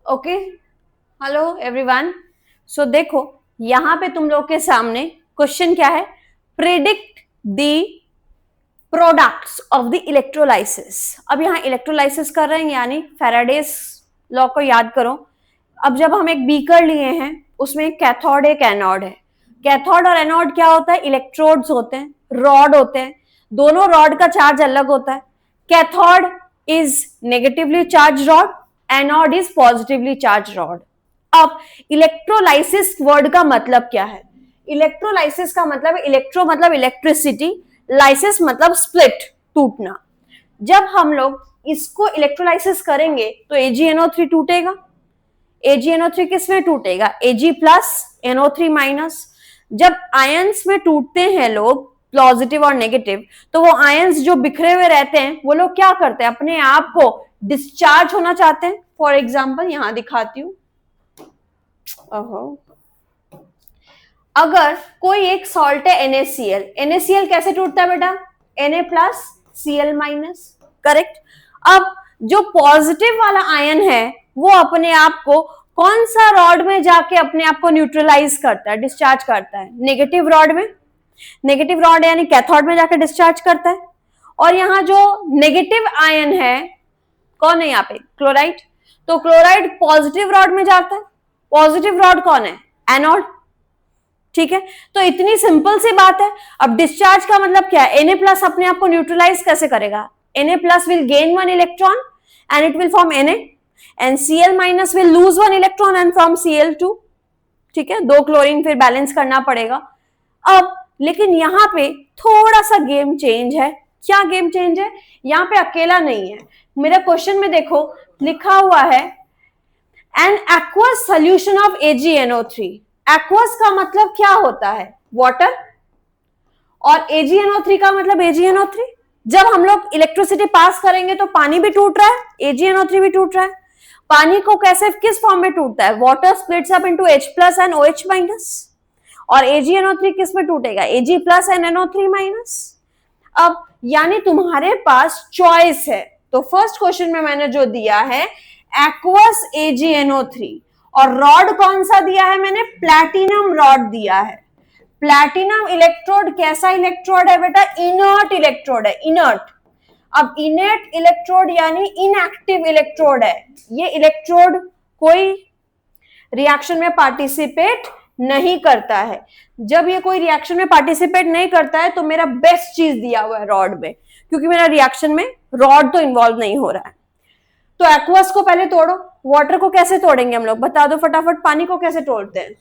Okay, hello everyone. सो देखो, यहाँ पे तुम लोग के सामने क्वेश्चन क्या है, predict the products of the electrolysis. अब यहाँ इलेक्ट्रोलाइसिस कर रहे हैं, यानी फैराडेज लॉ को याद करो। अब जब हम एक बीकर लिए हैं, उसमें एक कैथोड एक एनोड है। कैथोड और एनोड क्या होता है, इलेक्ट्रोड्स होते हैं, रॉड होते हैं। दोनों रॉड का चार्ज अलग होता है। Cathode is negatively charge rod, anode is positively charge rod. अब इलेक्ट्रोलाइसिस वर्ड का मतलब क्या है? इलेक्ट्रोलाइसिस का मतलब, इलेक्ट्रो मतलब इलेक्ट्रिसिटी, लाइसिस मतलब स्प्लिट, टूटना। जब हम लोग इसको इलेक्ट्रोलाइसिस करेंगे तो AgNO3 टूटेगा। AgNO3 किस में टूटेगा? Ag plus NO3 minus. जब आयंस में टूटते हैं लोग, पॉजिटिव और नेगेटिव, तो वो आयंस जो बिखरे हुए रहते हैं, वो लोग क्या करते हैं, अपने आप को डिस्चार्ज होना चाहते हैं। फॉर एग्जाम्पल यहां दिखाती हूं। अगर कोई एक सॉल्ट है NaCl, NaCl कैसे टूटता है बेटा? Na plus Cl minus, correct. अब जो पॉजिटिव वाला आयन है वो अपने आप को कौन सा रॉड में जाके अपने आप को न्यूट्रलाइज करता है, डिस्चार्ज करता है? नेगेटिव रॉड में। नेगेटिव रॉड यानी कैथोड में जाकर डिस्चार्ज करता है। और यहाँ जो नेगेटिव आयन है, कौन है यहाँ पे? क्लोराइड। तो क्लोराइड पॉजिटिव रॉड में जाता है। पॉजिटिव रॉड कौन है? एनोड। ठीक है, तो इतनी सिंपल सी बात है। अब डिस्चार्ज का मतलब क्या है? Na प्लस अपने आप को न्यूट्रलाइज कैसे करेगा? Na plus will gain 1 electron and it will form Na, and Cl minus will lose 1 electron and form Cl2। ठीक है, 2 क्लोरीन फिर बैलेंस करना पड़ेगा। अब लेकिन यहां पे थोड़ा सा गेम चेंज है। क्या गेम चेंज है? यहां पे अकेला नहीं है। मेरा क्वेश्चन में देखो लिखा हुआ है an aqueous solution of AgNO3। Aqueous का मतलब क्या होता है? वाटर। और AgNO3 का मतलब AgNO3। जब हम लोग इलेक्ट्रिसिटी पास करेंगे तो पानी भी टूट रहा है, AgNO3 भी टूट रहा है। पानी को कैसे, किस फॉर्म में टूटता है? Water splits up into H plus and OH minus. और AgNO3 किस में टूटेगा? Ag plus and NO3 minus. अब यानी तुम्हारे पास चॉइस है। तो फर्स्ट क्वेश्चन में मैंने जो दिया है एक्वस AgNO3, और रॉड कौन सा दिया है मैंने? प्लैटिनम रॉड दिया है। प्लैटिनम इलेक्ट्रोड कैसा इलेक्ट्रोड है बेटा? इनर्ट इलेक्ट्रोड है, इनर्ट। अब इनर्ट इलेक्ट्रोड यानी इनएक्टिव इलेक्ट्रोड है। ये इलेक्ट्रोड कोई रिएक्शन में पार्टिसिपेट नहीं करता है। जब ये कोई रिएक्शन में पार्टिसिपेट नहीं करता है तो मेरा बेस्ट चीज दिया हुआ है रॉड में, क्योंकि मेरा रिएक्शन में रॉड तो इन्वॉल्व नहीं हो रहा है। तो एक्वस को पहले तोड़ो। वाटर को कैसे तोड़ेंगे हम लोग? बता दो फटाफट। पानी को कैसे तोड़ते हैं?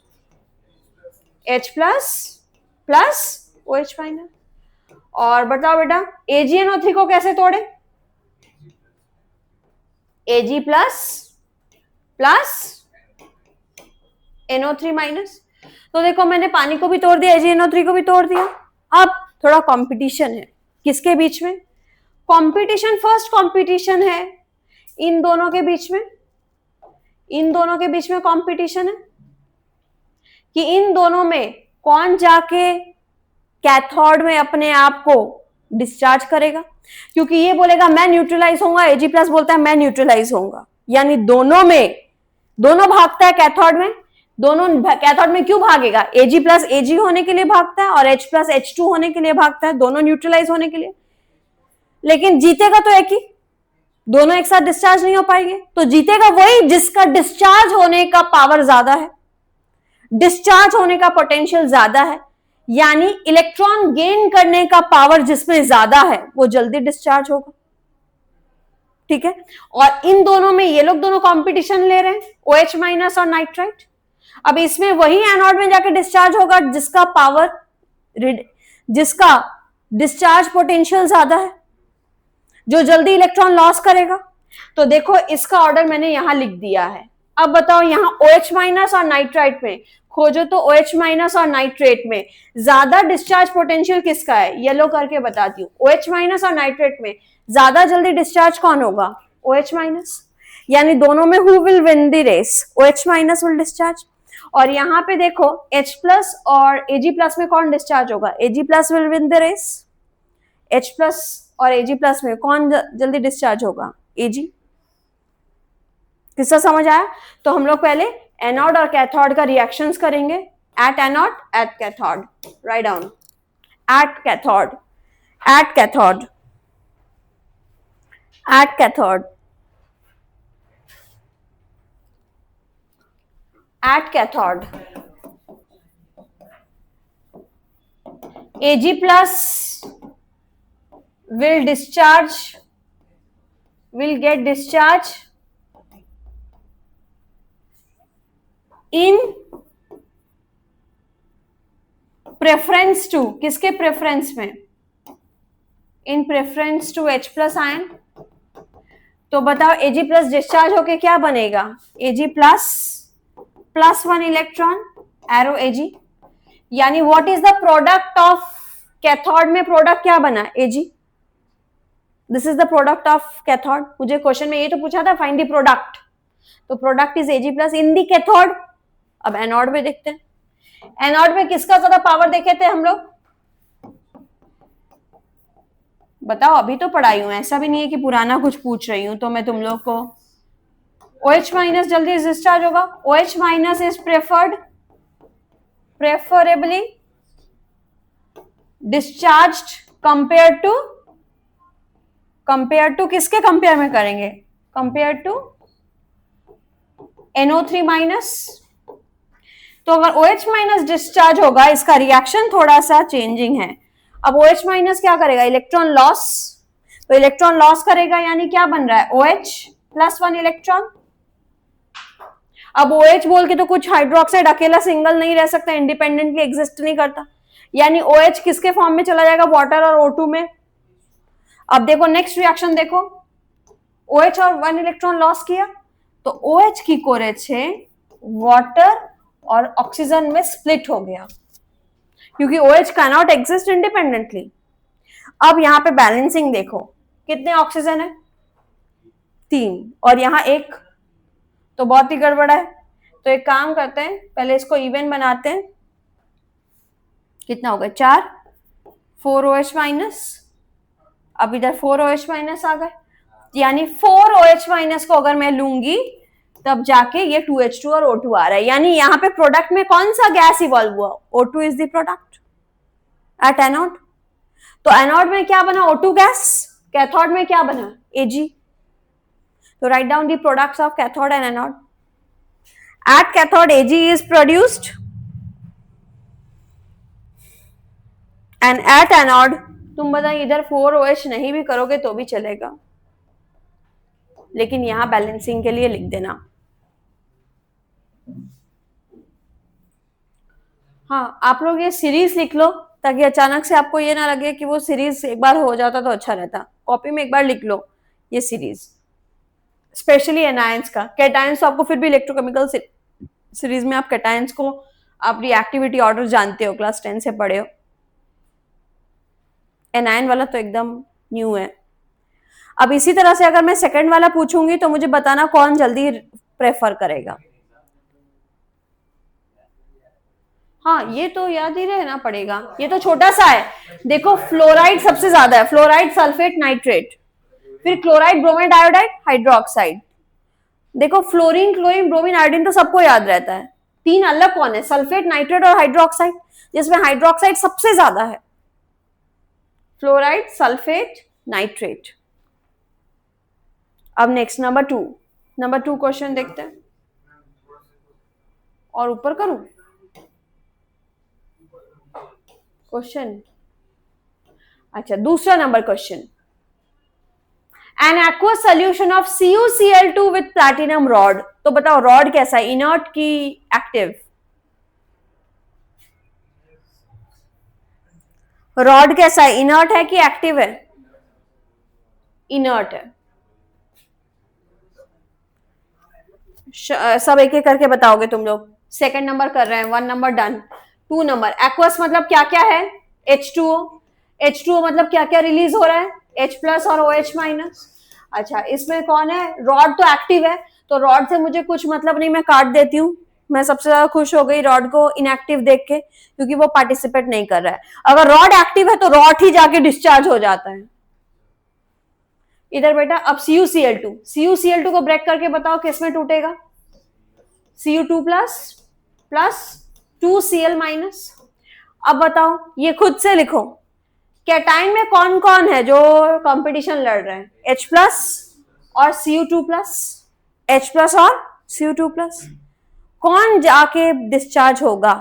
H plus plus OH minus. और बताओ बेटा AgNO3 को कैसे तोड़े? Ag plus plus NO3 minus. तो देखो मैंने पानी को भी तोड़ दिया, AgNO3 को भी तोड़ दिया। अब थोड़ा कंपटीशन है किसके बीच में? कंपटीशन, फर्स्ट कंपटीशन है इन दोनों के बीच में। इन दोनों के बीच में कंपटीशन है कि इन दोनों में कौन जाके कैथोड में अपने आप को डिस्चार्ज करेगा। क्योंकि ये बोलेगा मैं न्यूट्रलाइज होऊंगा, Ag प्लस बोलता है मैं न्यूट्रलाइज होऊंगा। यानी दोनों में, दोनों भागता है कैथोड में। दोनों कैथोड में क्यों भागेगा? Ag प्लस Ag होने के लिए भागता है और H प्लस H2 होने के लिए भागता है, दोनों न्यूट्रलाइज होने के लिए। लेकिन जीतेगा तो एक ही, दोनों एक साथ डिस्चार्ज नहीं हो पाएंगे। तो जीतेगा वही जिसका डिस्चार्ज होने का पावर ज्यादा है, डिस्चार्ज होने का पोटेंशियल ज्यादा है। यानी इलेक्ट्रॉन गेन करने का पावर जिसमें ज्यादा है वो जल्दी डिस्चार्ज होगा। ठीक है, और इन दोनों में ये लोग दोनों कंपटीशन ले रहे हैं, OH माइनस और नाइट्राइट। अब इसमें वही एनोड में जाके डिस्चार्ज होगा जिसका पावर, जिसका डिस्चार्ज पोटेंशियल ज्यादा है, जो जल्दी इलेक्ट्रॉन लॉस करेगा। तो देखो इसका ऑर्डर मैंने यहां लिख दिया है। अब बताओ यहां OH माइनस और नाइट्राइट में खोजो तो OH माइनस और नाइट्रेट में ज्यादा डिस्चार्ज पोटेंशियल किसका है? येलो करके बताती हूँ। OH माइनस और नाइट्रेट में ज्यादा जल्दी डिस्चार्ज कौन होगा? OH minus. यानी दोनों में who will win the race? OH minus will discharge. और यहाँ पे देखो H प्लस और Ag प्लस में कौन डिस्चार्ज होगा? Ag plus will win the race. H plus और Ag प्लस में कौन जल्दी डिस्चार्ज होगा? Ag। किसका समझ आया? तो हम लोग पहले एनोड और कैथोड का रिएक्शंस करेंगे. At anode, at cathode. Right down. At cathode, at cathode, at cathode, at cathode. Ag plus will get discharge in preference to, किसके प्रेफरेंस में? In preference to H plus ion. तो बताओ Ag plus discharge होके क्या बनेगा? Ag plus plus 1 electron, arrow Ag. यानी what is the product of cathode में? Product क्या बना? Ag. This is the product of cathode. मुझे क्वेश्चन में ये तो पूछा था फाइंड द प्रोडक्ट. तो product is Ag plus in the cathode. अब एनोड में देखते हैं. एनोड में किसका ज्यादा पावर देखे थे हम लोग? बताओ, अभी तो पढ़ाई हूं, ऐसा भी नहीं है कि पुराना कुछ पूछ रही हूं तो मैं तुम लोग को. OH माइनस जल्दी डिस्चार्ज होगा. OH minus is preferably discharged compare to किसके कंपेयर में करेंगे? Compare to NO3 minus. तो अगर OH माइनस डिस्चार्ज होगा, इसका रिएक्शन थोड़ा सा चेंजिंग है. अब OH माइनस क्या करेगा? Electron loss. तो इलेक्ट्रॉन लॉस करेगा, यानी क्या बन रहा है? OH plus 1 electron. अब OH बोल के तो कुछ हाइड्रोक्साइड अकेला सिंगल नहीं रह सकता, इंडिपेंडेंटली एग्जिस्ट नहीं करता. यानी OH किसके फॉर्म में चला जाएगा? वाटर और O2 में. अब देखो नेक्स्ट रिएक्शन देखो. OH और 1 इलेक्ट्रॉन लॉस किया तो OH की कोरेट से वाटर और ऑक्सीजन में स्प्लिट हो गया, क्योंकि OH कैनॉट एग्जिस्ट इंडिपेंडेंटली. अब यहां पे बैलेंसिंग देखो, कितने ऑक्सीजन है? 3, और यहां 1, तो बहुत ही गड़बड़ा है. तो एक काम करते हैं, पहले इसको इवन बनाते हैं. कितना हो गया? 4, 4 OH माइनस. अब इधर 4 OH माइनस आ गए, यानी 4 OH माइनस को अगर मैं लूंगी तब जाके ये 2H2 और O2 आ रहा है. यानी यहाँ पे प्रोडक्ट में कौन सा गैस इवॉल्व हुआ? O2 is the product at anode. तो एनोड में क्या बना? O2 gas. कैथोड में क्या बना? Ag. तो write down the products of cathode and anode. At cathode Ag is produced and at anode, तुम बताइए, इधर 4 OH नहीं भी करोगे तो भी चलेगा, लेकिन यहां बैलेंसिंग के लिए लिख देना. हाँ, आप लोग ये सीरीज लिख लो ताकि अचानक से आपको ये ना लगे कि वो सीरीज एक बार हो जाता तो अच्छा रहता. कॉपी में एक बार लिख लो ये सीरीज, स्पेशली एनायंस का. कैटायंस तो आपको फिर भी इलेक्ट्रोकेमिकल सीरीज में आप कैटायंस को आप रिएक्टिविटी ऑर्डर जानते हो, क्लास 10 से पढ़े हो. एनायन वाला तो एकदम न्यू है. अब इसी तरह से अगर मैं सेकंड वाला पूछूंगी तो मुझे बताना कौन जल्दी प्रेफर करेगा. हाँ, ये तो याद ही रहना पड़ेगा, ये तो छोटा सा है. देखो, फ्लोराइड सबसे ज्यादा है. फ्लोराइड, सल्फेट, नाइट्रेट, फिर क्लोराइड, ब्रोमाइड, आयोडाइड, हाइड्रोक्साइड. देखो, फ्लोरीन, क्लोरीन, ब्रोमीन, आयोडीन तो सबको याद रहता है. 3 अलग कौन है? सल्फेट, नाइट्रेट और हाइड्रोक्साइड, जिसमें हाइड्रोक्साइड सबसे ज्यादा है. Fluoride, sulphate, nitrate. अब नेक्स्ट नंबर 2 क्वेश्चन देखते हैं. और ऊपर करूं क्वेश्चन? अच्छा, दूसरा number question. An aqueous solution of CuCl2 with platinum rod. तो बताओ रॉड कैसा है? इनर्ट की एक्टिव? रॉड कैसा है? इनर्ट है कि एक्टिव है? इनर्ट है. सब एक एक करके बताओगे तुम लोग. सेकंड नंबर कर रहे हैं. 1 नंबर डन. 2 नंबर. एक्वस मतलब क्या क्या है? H2O. H2O मतलब क्या क्या रिलीज हो रहा है? H प्लस और OH माइनस. अच्छा, इसमें कौन है? रॉड तो एक्टिव है, तो रॉड से मुझे कुछ मतलब नहीं, मैं काट देती हूँ. मैं सबसे ज्यादा खुश हो गई रॉड को इनएक्टिव देख के, क्योंकि वो पार्टिसिपेट नहीं कर रहा है. अगर रॉड एक्टिव है तो रॉड ही जाके डिस्चार्ज हो जाता है. इधर बेटा अब CuCl2 को ब्रेक करके बताओ किस में टूटेगा, Cu2 प्लस 2Cl माइनस। अब बताओ ये खुद से लिखो, कैटाइन में कौन कौन है जो कंपटीशन लड़ रहे हैं, H प्लस और Cu2 प्लस, H प्लस और Cu2 प्लस। कौन जाके डिस्चार्ज होगा,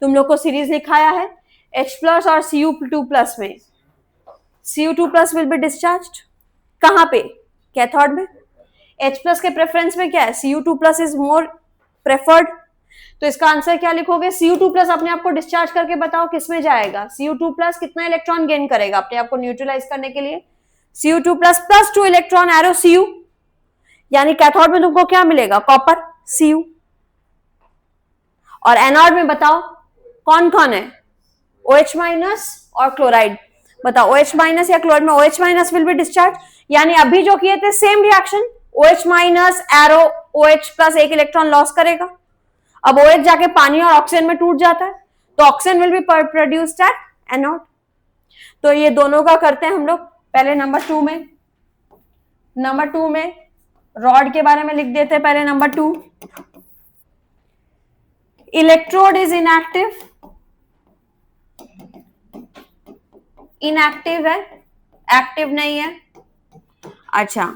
तुम लोग को सीरीज लिखाया है H प्लस और Cu2 प्लस में, Cu2 plus will be discharge कहां पे, कैथोड में। H प्लस के प्रेफरेंस में क्या है, Cu2 plus is more preferred, तो इसका आंसर क्या लिखोगे, Cu2 प्लस अपने आप को डिस्चार्ज करके बताओ किस में जाएगा, Cu2 प्लस कितना इलेक्ट्रॉन गेन करेगा अपने आप को न्यूट्रलाइज करने के लिए, Cu2 plus plus 2 electron arrow Cu, यानी कैथोड में तुमको क्या मिलेगा, कॉपर Cu। और एनोड में बताओ कौन कौन है, OH माइनस और क्लोराइड, बताओ OH माइनस या क्लोराइड में OH minus will be discharge, यानी अभी जो किए थे same reaction, OH minus arrow OH plus एक इलेक्ट्रॉन लॉस करेगा, अब OH जाके पानी और ऑक्सीजन में टूट जाता है तो oxygen will be produced at anode. तो ये दोनों का करते हैं हम लोग पहले नंबर टू में रॉड के बारे में लिख देते हैं पहले नंबर 2, इलेक्ट्रोड इज इनएक्टिव है, एक्टिव नहीं है। अच्छा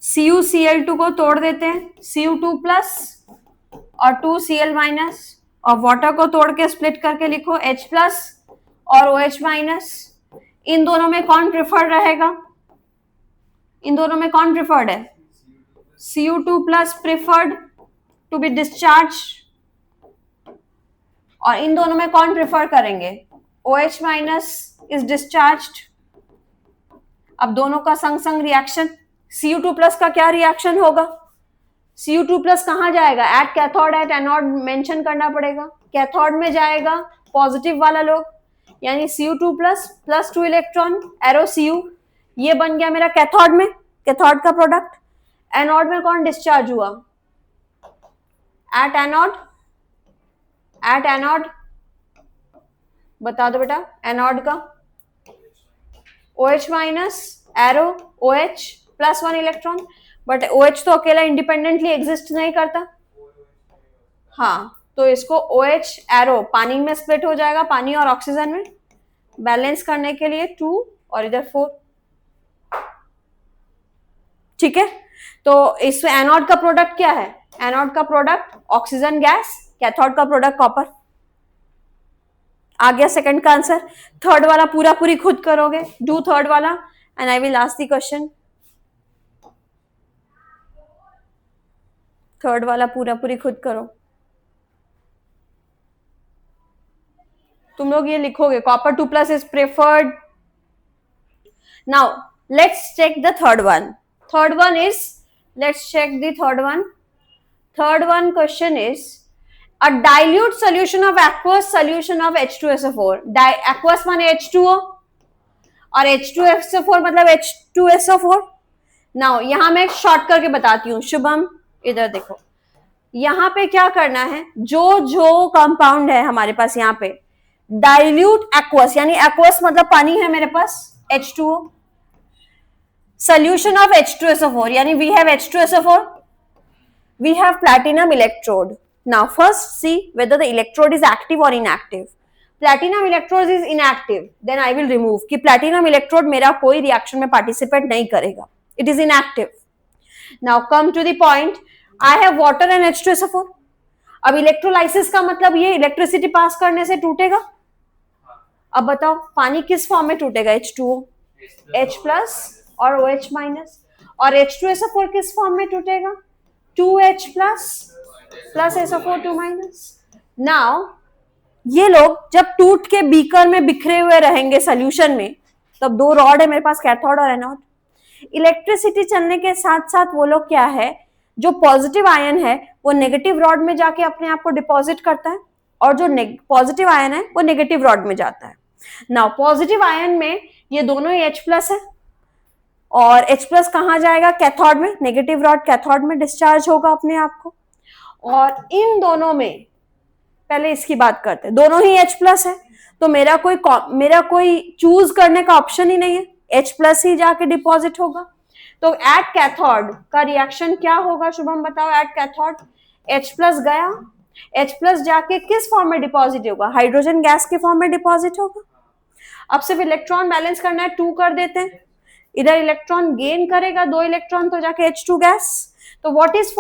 CuCl2 को तोड़ देते हैं, Cu2 प्लस और 2Cl माइनस, और वाटर को तोड़ के स्प्लिट करके लिखो H प्लस और OH माइनस। इन दोनों में कौन प्रिफर्ड रहेगा, इन दोनों में कौन प्रिफर्ड है, Cu2 plus preferred to be discharge, और इन दोनों में कौन प्रिफर करेंगे, OH माइनस इज डिस्चार्ज्ड। अब दोनों का संग संग रिएक्शन, Cu2 प्लस का क्या रिएक्शन होगा, Cu2 प्लस कहां जाएगा, eight cathode at anode mention करना पड़ेगा, कैथोड में जाएगा पॉजिटिव वाला लोग, यानी Cu2 plus plus 2 electron arrow Cu, ये बन गया मेरा कैथोड में, कैथोड का प्रोडक्ट। एनोड में कौन डिस्चार्ज हुआ, एट एनोड बता दो बेटा, एनोड का OH minus arrow OH plus 1 electron, but OH तो अकेला इंडिपेंडेंटली एग्जिस्ट नहीं करता, हाँ तो इसको OH एरो पानी में स्प्लिट हो जाएगा, पानी और ऑक्सीजन में बैलेंस करने के लिए 2 और इधर 4, ठीक है। तो इसमें एनोड का प्रोडक्ट क्या है, एनोड का प्रोडक्ट ऑक्सीजन गैस, कैथोड का प्रोडक्ट कॉपर। आ गया सेकंड का आंसर। थर्ड वाला पूरा पूरी खुद करोगे, डू थर्ड वाला and I will ask the question. Third वाला पूरा पूरी खुद करो। तुम लोग ये लिखोगे copper 2 plus is preferred. Now let's check the third one. Third one is, let's check the third one. Third one question is a dilute solution of aqueous solution of H2SO4. Aqueous माने H2O और H2SO4 मतलब H2SO4। Now यहाँ मैं short करके बताती हूँ। शुभम इधर देखो, यहाँ पे क्या करना है, जो कंपाउंड है हमारे पास यहाँ पे डाइल्यूट एक्वस, यानी एक्वस मतलब पानी है मेरे पास H2O, solution of H2SO4 यानी we have H2SO4, we have platinum electrode. Now first see whether the electrode is active or inactive. Platinum electrode is inactive, then I will remove कि platinum electrode मेरा कोई reaction में participate नहीं करेगा, it is inactive. Now come to the point, I have water and H2SO4. अब electrolysis का मतलब ये इलेक्ट्रिसिटी पास करने से टूटेगा। अब बताओ पानी किस फॉर्म में टूटेगा, H2O, H प्लस और OH माइनस, और H2SO4 किस फॉर्म में टूटेगा, 2H plus plus SO4 2 minus. Now ये लोग जब टूट के बीकर में बिखरे हुए रहेंगे सॉल्यूशन में, तब दो रॉड है मेरे पास, कैथोड और एनोड। इलेक्ट्रिसिटी चलने के साथ साथ वो लोग क्या है, जो पॉजिटिव आयन है वो नेगेटिव रॉड में जाके अपने आप को डिपॉजिट करता है, और जो पॉजिटिव आयन है वो नेगेटिव रॉड में जाता है। नाउ पॉजिटिव आयन में ये दोनों ही H प्लस है, और H प्लस कहाँ जाएगा, कैथोड में, नेगेटिव रॉड कैथोड में डिस्चार्ज होगा अपने आप को। और इन दोनों में पहले इसकी बात करते हैं, दोनों ही H प्लस है, तो मेरा कोई चूज करने का ऑप्शन ही नहीं है, H प्लस ही जाके डिपॉजिट होगा। तो एट कैथोड का रिएक्शन क्या होगा शुभम बताओ? एट कैथोड H प्लस गया, H प्लस जाके किस फॉर्म में डिपॉजिट होगा? हाइड्रोजन गैस के फॉर्म में डिपॉजिट होगा। अब सिर्फ इलेक्ट्रॉन बैलेंस करना है, 2 कर देते हैं, इधर इलेक्ट्रॉन गेन करेगा 2 इलेक्ट्रॉन तो जाके H2 गैस। तो what is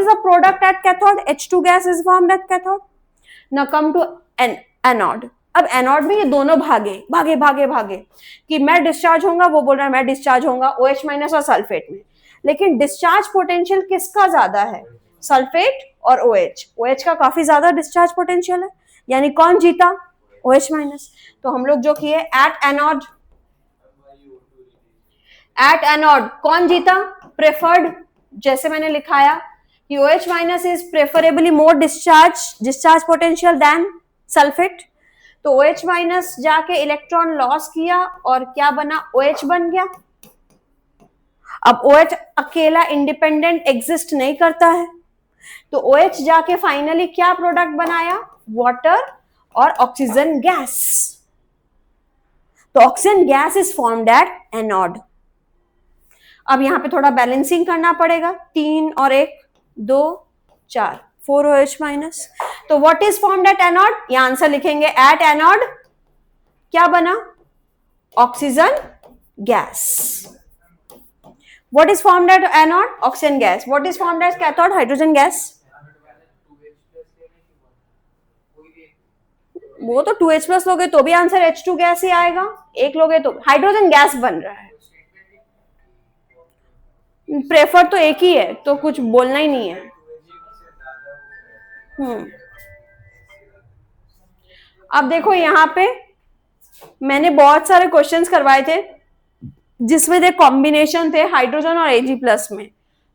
the product at cathode? H2 gas is formed at cathode. Now come to anode. अब एनोड में ये दोनों भागे कि मैं डिस्चार्ज होऊंगा, वो बोल रहा है मैं डिस्चार्ज होऊंगा OH माइनस और सल्फेट में, लेकिन डिस्चार्ज पोटेंशियल किसका ज्यादा है? सल्फेट और OH का काफी ज्यादा डिस्चार्ज पोटेंशियल है, यानी कौन जीता? OH minus. तो हम लोग जो किए एट एनोड कौन जीता? प्रेफर्ड, जैसे मैंने लिखाया कि OH minus is preferably more discharge potential than sulphate. तो OH माइनस जाके इलेक्ट्रॉन लॉस किया और क्या बना? OH बन गया। अब OH अकेला इंडिपेंडेंट एग्जिस्ट नहीं करता है, तो OH जाके फाइनली क्या प्रोडक्ट बनाया? वाटर और ऑक्सीजन गैस। तो oxygen gas is formed at anode. अब यहां पे थोड़ा बैलेंसिंग करना पड़ेगा, 3 और 1 2 4 4 OH माइनस। तो what is formed at anode? यह आंसर लिखेंगे एट एनोड क्या बना? Oxygen gas. What is formed at anode? Oxygen gas. What is formed as cathode? Hydrogen gas. वो तो 2H प्लस लोगे तो भी आंसर H2 गैस ही आएगा, एक लोगे तो हाइड्रोजन गैस बन रहा है। प्रेफर तो एक ही है, तो कुछ बोलना ही नहीं है। अब देखो यहाँ पे मैंने बहुत सारे क्वेश्चंस करवाए थे जिसमें दे कॉम्बिनेशन थे हाइड्रोजन और Ag प्लस में,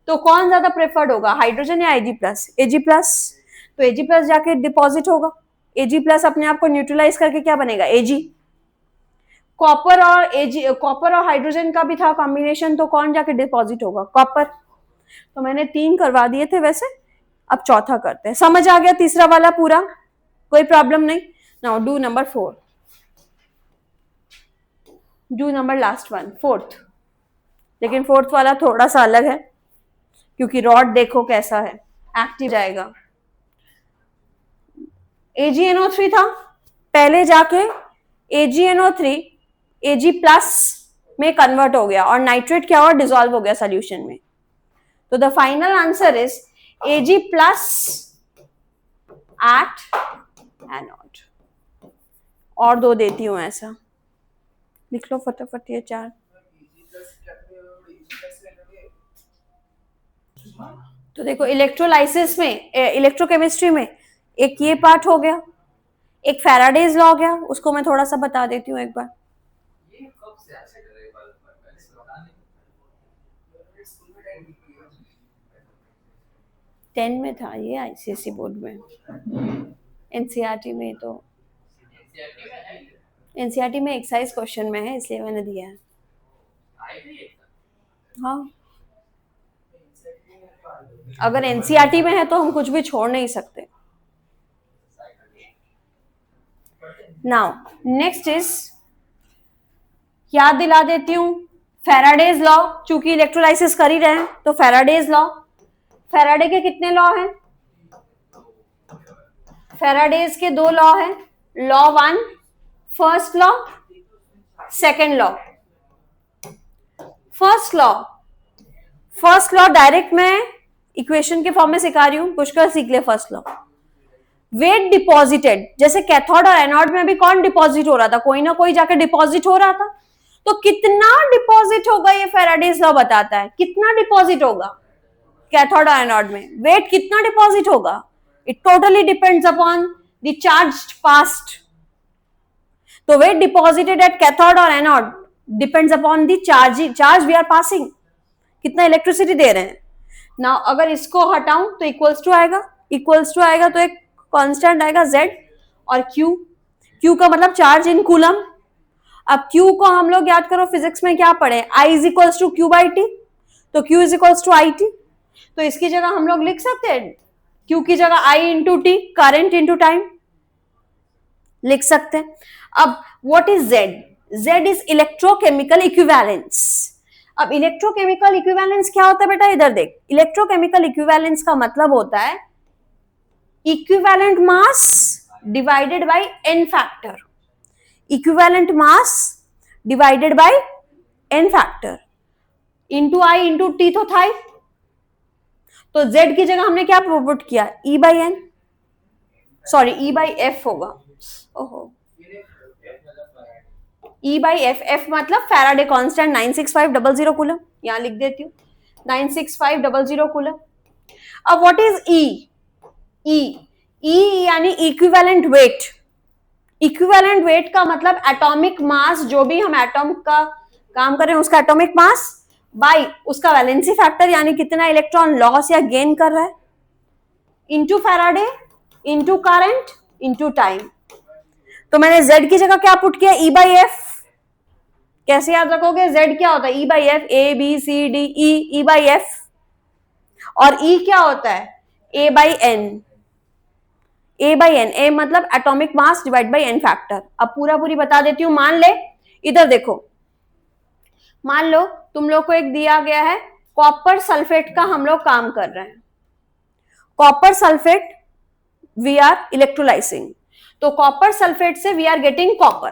तो कौन ज्यादा प्रेफर्ड होगा? हाइड्रोजन या Ag प्लस? Ag plus. तो Ag प्लस जाके डिपॉजिट होगा, Ag प्लस अपने आप को न्यूट्रलाइज करके क्या बनेगा? Ag। कॉपर और हाइड्रोजन का भी था कॉम्बिनेशन, तो कौन जाके डिपॉजिट होगा? कॉपर। तो मैंने 3 करवा दिए थे वैसे, अब चौथा करते हैं। समझ आ गया तीसरा वाला पूरा? कोई प्रॉब्लम नहीं। Now do number 4, do number last one, 4th। लेकिन 4th वाला थोड़ा सा अलग है क्योंकि रॉड देखो कैसा है, एक्टिव जाएगा। AgNO3 था, पहले जाके AgNO3 Ag प्लस में कन्वर्ट हो गया और नाइट्रेट क्या हुआ? डिसॉल्व हो गया सोल्यूशन में। तो the final answer is Ag plus at anode. और 2 देती हूं, ऐसा लिख लो फटाफट ये 4। तो देखो इलेक्ट्रोलाइसिस में, इलेक्ट्रोकेमिस्ट्री में एक ये पार्ट हो गया, एक फैराडेज लॉ हो गया, उसको मैं थोड़ा सा बता देती हूँ एक बार। टेन में था ये, ICSE बोर्ड में, NCERT में, तो NCERT में एक्सरसाइज क्वेश्चन में है इसलिए मैंने दिया है। हाँ, अगर NCERT में है तो हम कुछ भी छोड़ नहीं सकते। नाउ नेक्स्ट इज, याद दिला देती हूँ फैराडेज लॉ, चूंकि इलेक्ट्रोलाइसिस कर ही रहे हैं तो फैराडेज लॉ। फैराडे के कितने लॉ हैं? फैराडेज के 2 लॉ हैं, law 1 first law, second law. First law direct मैं इक्वेशन के फॉर्म में सिखा रही हूं, पुष्कर सीख ले फर्स्ट लॉ। वेट डिपॉजिटेड, जैसे कैथोड और एनोड में भी कौन डिपॉजिट हो रहा था? कोई ना कोई जाकर डिपॉजिट हो रहा था, तो कितना डिपॉजिट होगा ये फैराडेज लॉ बताता है। कितना डिपॉजिट होगा कैथोड और एनोड में? वेट कितना डिपॉजिट होगा? It totally depends upon the charge passed. तो वेट डिपॉजिटेड एट कैथोड और anode depends upon the charge we are passing, कितना इलेक्ट्रिसिटी दे रहे हैं। नाउ अगर इसको हटाऊं तो इक्वल्स टू आएगा, तो एक कांस्टेंट आएगा Z और Q का मतलब चार्ज इन कूलम। अब Q को हम लोग याद करो फिजिक्स में क्या पढ़े, I is equals to Q by T, तो Q is equals to IT। तो इसकी जगह हम लोग लिख सकते हैं Q की जगह I into T, current into time लिख सकते हैं। अब what is Z? Z is electrochemical equivalence. अब इलेक्ट्रोकेमिकल इक्विवेलेंस क्या होता है बेटा, इधर देख, इलेक्ट्रोकेमिकल इक्विवेलेंस का मतलब होता है equivalent mass divided by n factor, equivalent mass divided by n factor, into I into T तो था ही, तो z की जगह हमने क्या पुट किया, E by n, sorry E by f होगा, ओहो E बाई एफ, एफ मतलब फैराडे कांस्टेंट 96500 कूलम, यहां लिख देती हूँ 96500 कूलम। अब व्हाट इज E? E यानी इक्विवेलेंट वेट, इक्विवेलेंट वेट का मतलब एटॉमिक मास, जो भी हम एटॉम का काम कर रहे हैं उसका एटॉमिक मास बाई उसका वैलेंसी फैक्टर, यानी कितना इलेक्ट्रॉन लॉस या गेन कर रहा है, into Faraday into current into time. तो मैंने Z की जगह क्या पुट किया, E बाई एफ। कैसे याद रखोगे, Z क्या होता है, E by f, A B C D E by f, और E क्या होता है, A by n, A by n, A मतलब atomic mass divide by n factor. अब पूरा पूरी बता देती हूँ, मान ले, इधर देखो, मान लो तुम लोग को एक दिया गया है कॉपर सल्फेट का, हम लोग काम कर रहे हैं copper sulphate, we are electrolysing, तो कॉपर सल्फेट से we are getting copper,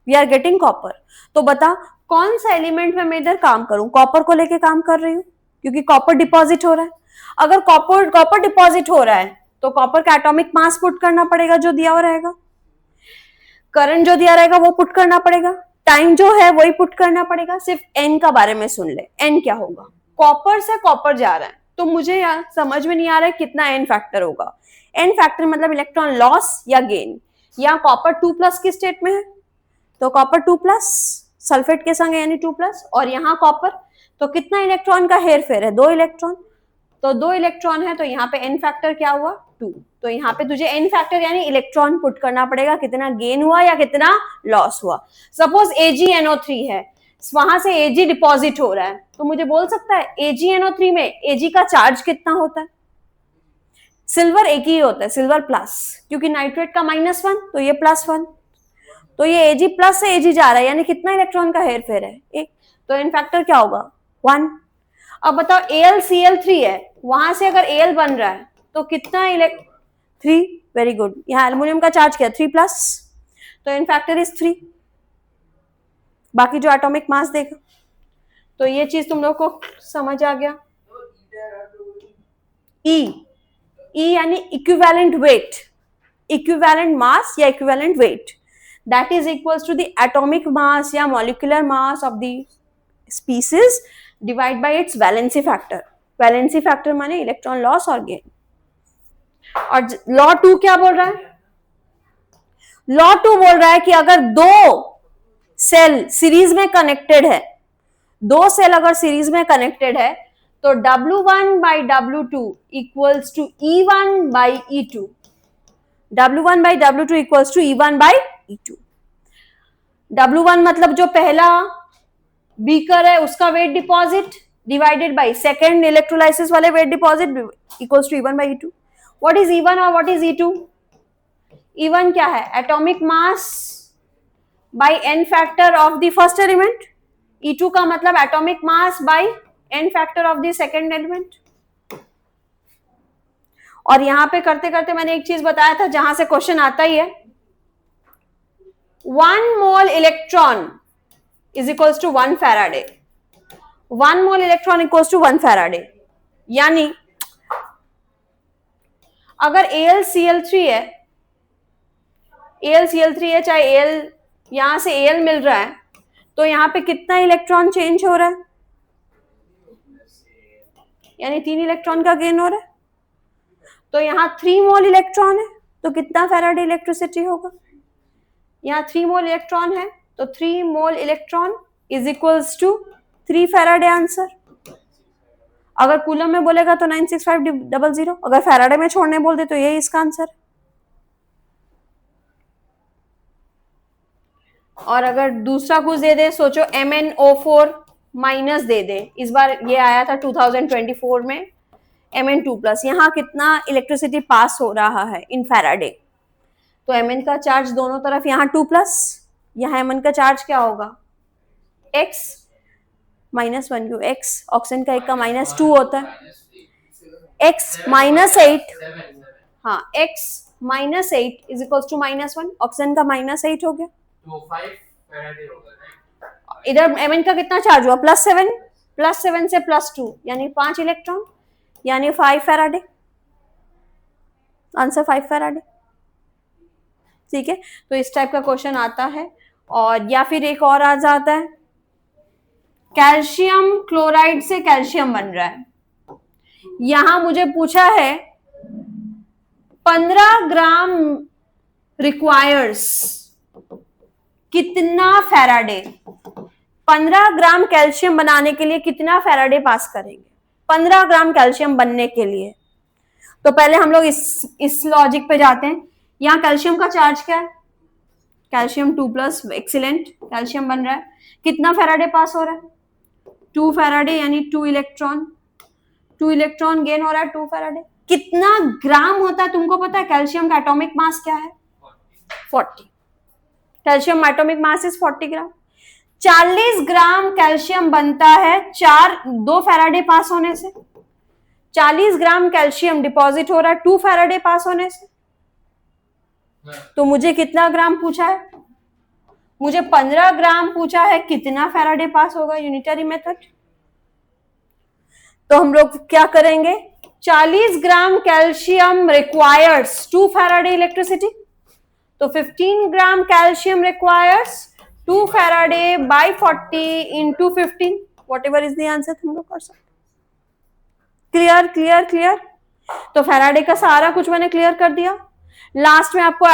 we are getting copper. तो बता कौन सा एलिमेंट में मैं इधर काम करूं, कॉपर को लेके काम कर रही हूं क्योंकि कॉपर डिपॉजिट हो रहा है। अगर कॉपर डिपॉजिट हो रहा है तो कॉपर का एटॉमिक मास पुट करना पड़ेगा जो दिया हुआ रहेगा, करंट जो दिया रहेगा वो पुट करना पड़ेगा, टाइम जो है वही पुट करना पड़ेगा। सिर्फ एन का बारे में सुन ले, एन क्या होगा, कॉपर से कॉपर जा रहा है तो मुझे यहाँ समझ में नहीं आ रहा है कितना एन फैक्टर होगा। एन फैक्टर मतलब इलेक्ट्रॉन लॉस या गेन। यहाँ कॉपर 2+ की स्टेट में है तो कॉपर 2+, सल्फेट के संग यानी 2+, और यहाँ कॉपर, तो कितना इलेक्ट्रॉन का हेर फेर है, 2 इलेक्ट्रॉन, तो 2 इलेक्ट्रॉन है तो यहाँ पे एन फैक्टर क्या हुआ, 2। तो यहाँ पे तुझे एन फैक्टर यानी इलेक्ट्रॉन पुट करना पड़ेगा, कितना गेन हुआ या कितना लॉस हुआ। सपोज AgNO3 है, वहां से Ag डिपॉजिट हो रहा है, तो मुझे बोल सकता है AgNO3 में Ag का चार्ज कितना होता है, सिल्वर एक ही होता है, सिल्वर प्लस, क्योंकि नाइट्रेट का -1 तो ये +1, तो ये Ag प्लस से Ag जा रहा है यानी कितना इलेक्ट्रॉन का हेर फेर है, 1, तो एन फैक्टर क्या होगा, 1। अब बताओ AlCl3 है, वहां से अगर Al बन रहा है तो कितना 3, वेरी गुड, यहाँ एल्युमिनियम का चार्ज क्या 3+, तो एन फैक्टर इज 3, बाकी जो एटॉमिक मास देगा। तो ये चीज तुम लोग को समझ आ गया। E यानी इक्विवेलेंट वेट, इक्विवेलेंट मास या equivalent weight, that is equals to the atomic mass या molecular mass of the species divide by its valency factor. Valency factor माने इलेक्ट्रॉन लॉस और गेन। और लॉ 2 क्या बोल रहा है, लॉ 2 बोल रहा है कि अगर 2 सेल सीरीज में कनेक्टेड है, 2 सेल अगर सीरीज में कनेक्टेड है तो W1 by W2 equals to E1 by E2, W1 by W2 equals to E1 by E2। W1 मतलब जो पहला बीकर है उसका weight deposit divided by second electrolysis वाले weight deposit equals to E1 by E2। What is E1 और what is E2? E1 क्या है, atomic mass by n factor of the first element, E2 का मतलब atomic mass by n factor of the second element. और यहां पे करते करते मैंने एक चीज बताया था जहां से क्वेश्चन आता ही है, 1 mole electron is equals to 1 Faraday, 1 mole electron equals to 1 Faraday. यानी अगर AlCl3 है, AlCl3 है, चाहे Al यहां से Al मिल रहा है तो यहां पे कितना इलेक्ट्रॉन चेंज हो रहा है, यानी 3 इलेक्ट्रॉन का गेन हो रहा है। तो यहाँ 3 मोल इलेक्ट्रॉन है तो कितना फैराडे इलेक्ट्रिसिटी होगा, यहाँ 3 मोल इलेक्ट्रॉन है तो 3 mole electron is equals to 3 Faraday answer. अगर कूलम में बोलेगा तो 96500, अगर फैराडे में छोड़ने बोल दे तो यही इसका आंसर। और अगर दूसरा कुछ दे दे, सोचो MnO4 माइनस दे दे, इस बार ये आया था 2024 में Mn2+, यहाँ कितना इलेक्ट्रिसिटी पास हो रहा है इन फैराडे, तो Mn का चार्ज दोनों तरफ यहाँ 2+, यहाँ Mn का चार्ज क्या होगा X, -1 x, ऑक्सीजन का 1 का -2 होता है, x -8, हाँ x -8 is equal to -1, oxygen का -8 हो गया, तो 5 फैराडे होगा। इधर Mn का कितना चार्ज हुआ, +7, +7 से +2 यानी 5 इलेक्ट्रॉन, यानी 5 फैराडे, आंसर 5 फैराडे। ठीक है, तो इस टाइप का क्वेश्चन आता है। और या फिर एक और आ जाता है, कैल्शियम क्लोराइड से कैल्शियम बन रहा है, यहां मुझे पूछा है 15 ग्राम रिक्वायर्स कितना फैराडे, 15 ग्राम कैल्शियम बनाने के लिए कितना फैराडे पास करेंगे, 15 ग्राम कैल्शियम बनने के लिए। तो पहले हम लोग इस लॉजिक पे जाते हैं। यहां कैल्शियम का चार्ज क्या है, कैल्शियम 2+, एक्सीलेंट, कैल्शियम बन रहा है, कितना फैराडे पास हो रहा है, 2 फैराडे, यानी 2 इलेक्ट्रॉन, 2 इलेक्ट्रॉन गेन हो रहा है 2 फैराडे। कितना ग्राम होता है तुमको पता है, कैल्शियम का एटॉमिक मास क्या है, 40, calcium atomic mass is 40 gram. 40 gram calcium बनता है 2 फैराडे पास होने से, 40 ग्राम कैल्शियम डिपॉजिट हो रहा है 2 फैराडे पास होने से। तो मुझे कितना ग्राम पूछा है, मुझे 15 ग्राम पूछा है, कितना फैराडे पास होगा, यूनिटरी मेथड। तो हम लोग क्या करेंगे, 40 gram calcium requires 2 Faraday electricity, तो 15 gram calcium requires 2 Faraday by 40 into 15, whatever is the answer हम लोग कर सकते। Clear clear clear. तो फैराडे का सारा कुछ मैंने क्लियर कर दिया। लास्ट में आपको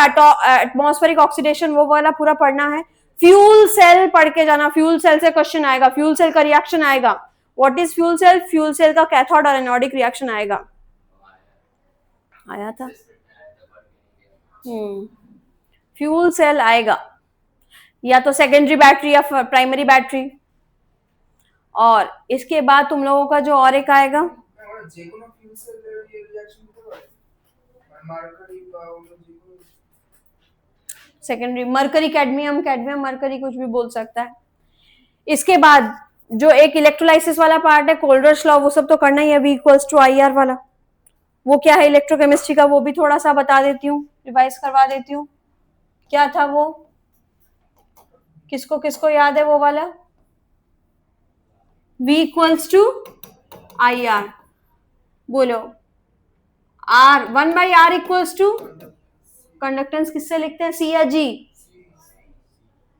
एटमॉस्फेरिक ऑक्सीडेशन वो वाला पूरा पढ़ना है। फ्यूल सेल पढ़ के जाना, फ्यूल सेल से क्वेश्चन आएगा, फ्यूल सेल का रिएक्शन आएगा। What is fuel cell, fuel cell का कैथोड और एनोडिक रिएक्शन आएगा, आया था। फ्यूल सेल आएगा, या तो सेकेंडरी बैटरी या प्राइमरी बैटरी। और इसके बाद तुम लोगों का जो और एक आएगा, secondary mercury cadmium, cadmium mercury कुछ भी बोल सकता है। इसके बाद जो एक इलेक्ट्रोलाइसिस वाला पार्ट है, कोल्डर्स लॉ, वो सब तो करना ही है, V = IR वाला। वो क्या है इलेक्ट्रोकेमिस्ट्री का, वो भी थोड़ा सा बता देती हूँ, रिवाइज करवा देती हूँ। क्या था वो, किसको किसको याद है वो वाला, V = IR, बोलो। R 1/R = कंडक्टेंस किससे लिखते हैं, C या G,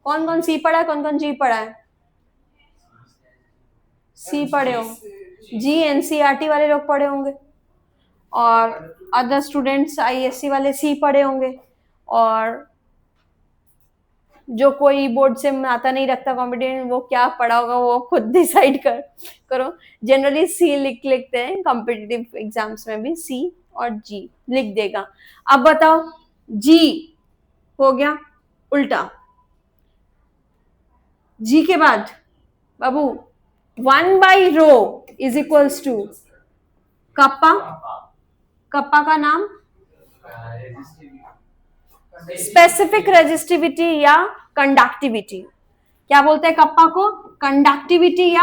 कौन कौन C पढ़ा है, कौन कौन G पढ़ा है, C पढ़े हो, G NCERT वाले लोग पढ़े होंगे, और अदर स्टूडेंट्स ISC वाले C पढ़े होंगे, और जो कोई बोर्ड से नाता नहीं रखता कॉम्पिटिटिव, वो क्या पढ़ा होगा वो खुद डिसाइड करो। जनरली C लिखते हैं, कॉम्पिटिटिव एग्जाम्स में भी C और G लिख देगा। अब बताओ, G हो गया उल्टा, G के बाद बाबू 1/ρ = कप्पा, कप्पा का नाम स्पेसिफिक रेजिस्टिविटी या कंडक्टिविटी, क्या बोलते हैं कप्पा को, कंडक्टिविटी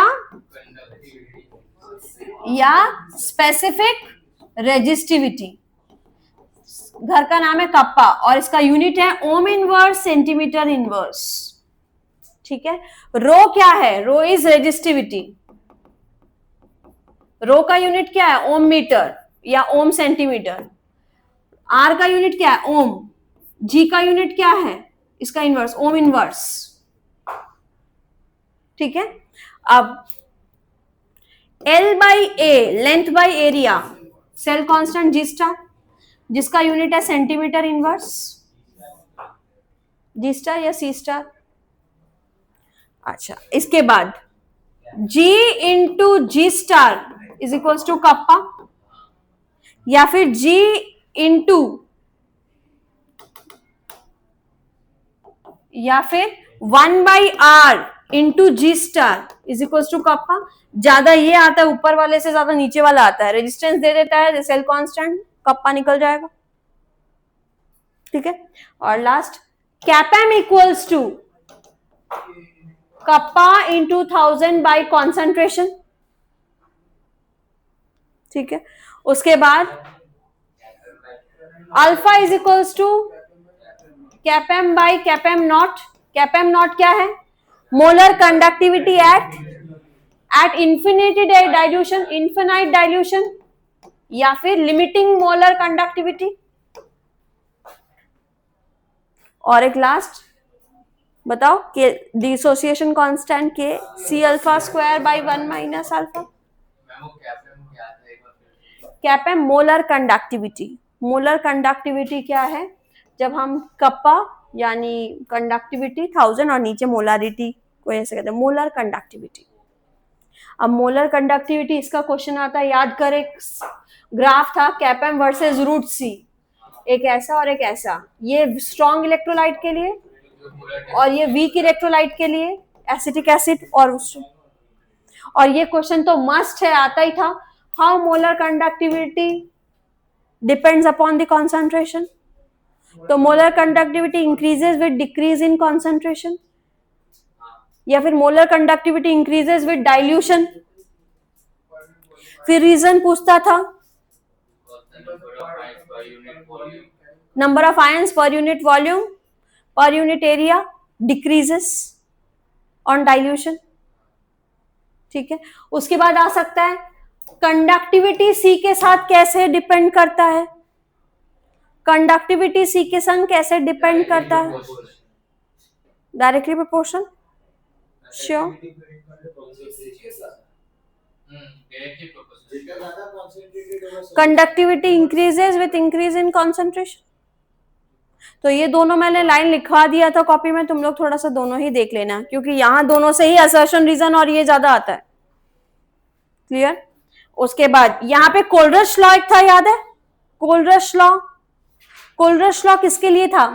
या स्पेसिफिक रेजिस्टिविटी। घर का नाम है कप्पा और इसका यूनिट है ओम इनवर्स सेंटीमीटर इनवर्स। ठीक है, रो क्या है, रो इज रेजिस्टिविटी, रो का यूनिट क्या है, ओम मीटर या ओम सेंटीमीटर। आर का यूनिट क्या है, ओम। जी का यूनिट क्या है, इसका इनवर्स, ओम इनवर्स। ठीक है, अब L/A length by area, cell constant G star, जिसका यूनिट है सेंटीमीटर इनवर्स, G स्टार या C स्टार। अच्छा, इसके बाद G into G star = kappa, या फिर G इंटू या फिर 1/R into G star = kappa. ज्यादा ये आता है ऊपर वाले से, ज्यादा नीचे वाला आता है, रेजिस्टेंस दे देता है, सेल कांस्टेंट, कप्पा निकल जाएगा। ठीक है, और लास्ट कैपम = कप्पा इंटू 1000 बाई कॉन्सेंट्रेशन, ठीक है। उसके बाद अल्फा इज इक्वल्स टू कैपेम बाई कैपेम नॉट। कैपेम नॉट क्या है? Molar conductivity at infinity dilution, infinite dilution, या फिर लिमिटिंग मोलर कंडक्टिविटी। और एक लास्ट बताओ के डिसोसिएशन कांस्टेंट के C alpha square by 1 minus alpha. कैपेम मोलर कंडक्टिविटी। मोलर कंडक्टिविटी क्या है? जब हम कप्पा यानी कंडक्टिविटी 1000 और नीचे मोलारिटी को ऐसे कहते हैं मोलर कंडक्टिविटी। अब मोलर कंडक्टिविटी इसका क्वेश्चन आता है, याद कर, एक ग्राफ था कैपेम वर्सेस रूट सी, एक ऐसा और एक ऐसा, ये स्ट्रॉन्ग इलेक्ट्रोलाइट के लिए और ये वीक इलेक्ट्रोलाइट के लिए, एसिटिक एसिड और ये क्वेश्चन तो मस्ट है, आता ही था। How molar conductivity depends upon the concentration. तो molar conductivity increases with decrease in concentration, या फिर molar conductivity increases with dilution. फिर रीजन पूछता था number of ions per unit volume per unit area decreases on dilution, ठीक है। उसके बाद आ सकता है कंडक्टिविटी सी के साथ कैसे डिपेंड करता है, कंडक्टिविटी सी के संग कैसे डिपेंड करता है, directly proportional, sure. Conductivity increases with increase in concentration. तो ये दोनों मैंने लाइन लिखवा दिया था कॉपी में, तुम लोग थोड़ा सा दोनों ही देख लेना, क्योंकि यहां दोनों से ही असर्शन रीजन और ये ज्यादा आता है। क्लियर? उसके बाद यहाँ पे कोलरश लॉ एक था, याद है? कोलरश लॉ। कोलरश लॉ किसके लिए था?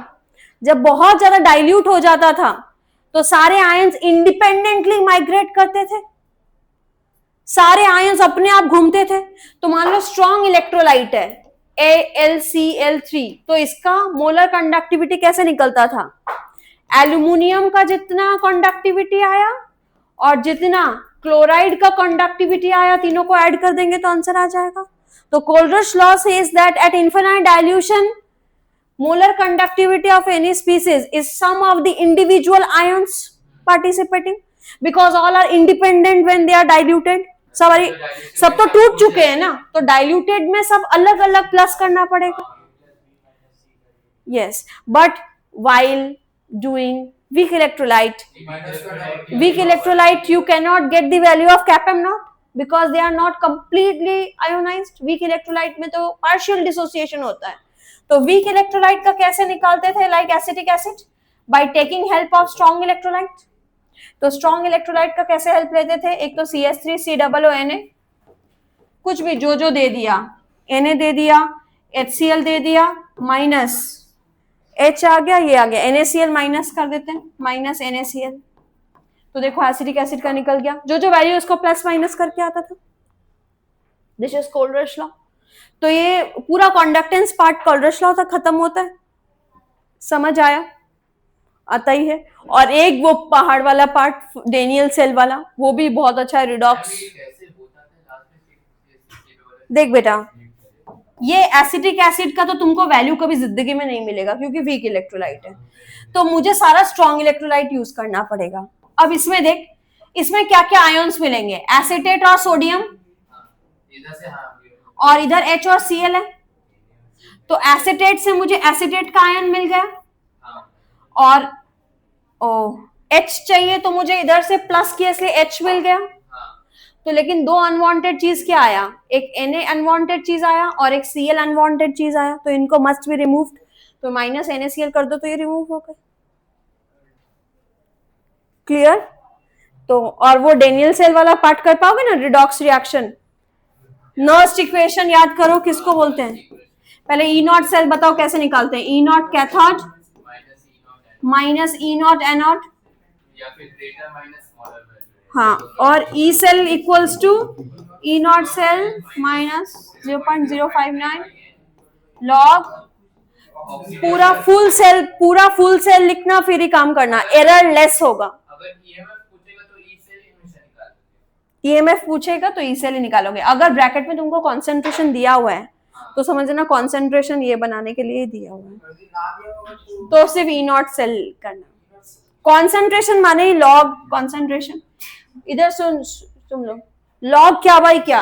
जब बहुत ज्यादा डाइल्यूट हो जाता था तो सारे आयंस इंडिपेंडेंटली माइग्रेट करते थे, सारे आयंस अपने आप घूमते थे। तो मान लो स्ट्रॉन्ग इलेक्ट्रोलाइट है AlCl3, तो इसका मोलर कंडक्टिविटी कैसे निकलता था? एल्यूमिनियम का जितना कंडक्टिविटी आया और जितना क्लोराइड का कंडक्टिविटी आया, तीनों को ऐड कर देंगे तो आंसर आ जाएगा। तो Kohlrausch law says that at infinite dilution molar conductivity of any species is sum of the individual ions participating, because all are independent when they are diluted। सब तो टूट चुके हैं ना, तो डाइल्यूटेड में सब अलग अलग प्लस करना पड़ेगा। yes, but while doing weak electrolyte you cannot get the value of Kapam naught because they are not completely ionized। weak electrolyte में तो partial dissociation होता है। तो वीक इलेक्ट्रोलाइट का कैसे निकालते थे? Like acetic acid, by taking help of strong electrolyte. तो स्ट्रॉन्ग इलेक्ट्रोलाइट का कैसे हेल्प लेते थे? एक तो CH3 COO Na, कुछ भी जो दे दिया, Na दे दिया, HCl दे दिया, माइनस H आ गया, ये आ गया, NaCl माइनस कर देते हैं, माइनस NaCl। तो देखो एसिटिक एसिड का निकल गया, जो वैल्यू उसको प्लस माइनस करके आता था। This is Kohlrausch law. तो ये पूरा कंडक्टेंस पार्ट कोलरश लॉ तक खत्म होता है, समझ आया? आता ही है। और एक वो पहाड़ वाला पार्ट डेनियल सेल वाला, वो भी बहुत अच्छा है, रिडॉक्स। देख बेटा, ये एसिटिक एसिड का तो तुमको वैल्यू कभी जिंदगी में नहीं मिलेगा क्योंकि वीक इलेक्ट्रोलाइट है, तो मुझे सारा स्ट्रॉन्ग इलेक्ट्रोलाइट यूज करना पड़ेगा। अब इसमें देख, इसमें क्या क्या आयंस मिलेंगे? एसीटेट और सोडियम, और इधर H और Cl है। तो एसिटेट से मुझे एसिटेट का आयन मिल गया, और H चाहिए तो मुझे इधर से प्लस किया इसलिए H मिल गया। तो लेकिन दो अनवांटेड चीज क्या आया? एक Na अनवांटेड चीज आया और एक Cl अनवांटेड चीज आया, तो इनको मस्ट बी रिमूव्ड। तो माइनस NaCl कर दो तो ये रिमूव हो गए। क्लियर? तो और वो डेनियल सेल वाला पार्ट कर पाओगे ना, रिडॉक्स रिएक्शन। नर्स्ट इक्वेशन याद करो, किसको बोलते हैं? पहले E नॉट सेल बताओ कैसे निकालते हैं? E not cathode minus E not anode, हाँ, और E cell equals to E not cell minus 0.059 log पूरा फुल सेल लिखना, फिर ही काम करना, एरर लेस होगा। ईएमएफ पूछेगा तो इसीलिए निकालोगे। अगर ब्रैकेट में तुमको कॉन्सेंट्रेशन दिया हुआ है तो समझना कॉन्सेंट्रेशन ये बनाने के लिए दिया हुआ है, तो सिर्फ ई नॉट सेल करना। कॉन्सेंट्रेशन माने ही लॉग कॉन्सेंट्रेशन। इधर सुन लो, लॉग क्या भाई, क्या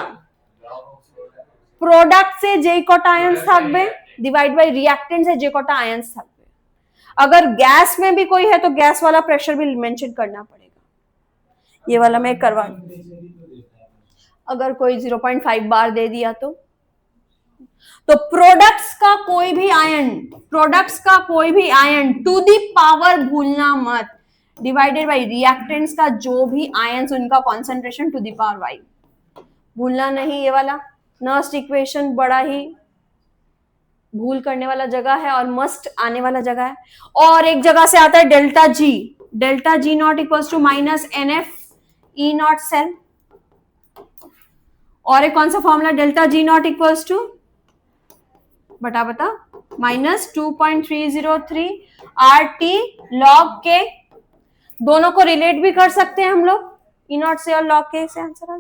प्रोडक्ट से जे कॉट आयंस থাকবে डिवाइड बाय रिएक्टेंट से जे कॉट आयंस থাকবে। अगर गैस में भी कोई है तो गैस वाला प्रेशर भी मेंशन करना पड़ेगा। ये वाला मैं करवा, अगर कोई 0.5 बार दे दिया तो प्रोडक्ट्स का कोई भी आयन, प्रोडक्ट्स का कोई भी आयन टू दी पावर भूलना मत, डिवाइडेड बाय रिएक्टेंट्स का जो भी आयंस उनका concentration to the power y, भूलना नहीं। ये वाला नर्स्ट इक्वेशन बड़ा ही भूल करने वाला जगह है और मस्ट आने वाला जगह है। और एक जगह से आता है delta G not equals to minus n F E not cell, और एक कौन सा फॉर्मूला, delta G not equals to बटा माइनस 2.303 आर टी लॉग के। दोनों को रिलेट भी कर सकते हैं हम लोग, ई नॉट से और लॉग के से आंसर आ।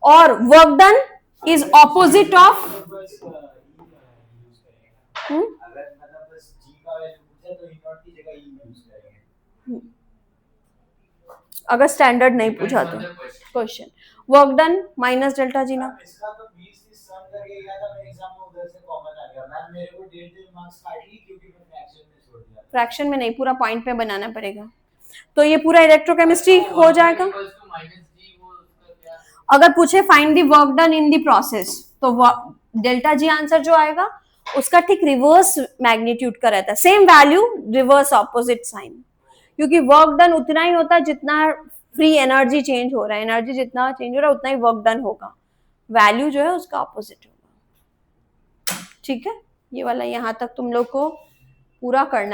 और work done is opposite of, अगर स्टैंडर्ड नहीं पूछा तो question, work done minus delta G not. Fraction में नहीं, पूरा पॉइंट पे बनाना पड़ेगा। तो ये पूरा इलेक्ट्रोकेमिस्ट्री हो जाएगा। अगर पूछे find the work done in the process तो डेल्टा जी आंसर जो आएगा उसका ठीक रिवर्स मैग्नीट्यूड का रहता है, same value reverse opposite sign, क्योंकि वर्क डन उतना ही होता है जितना फ्री एनर्जी चेंज हो रहा है, एनर्जी जितना चेंज हो रहा है उतना ही वर्क डन होगा, वैल्यू जो है उसका ऑपोजिट होगा। ठीक है, ये वाला यहां तक तुम लोग को पूरा करना।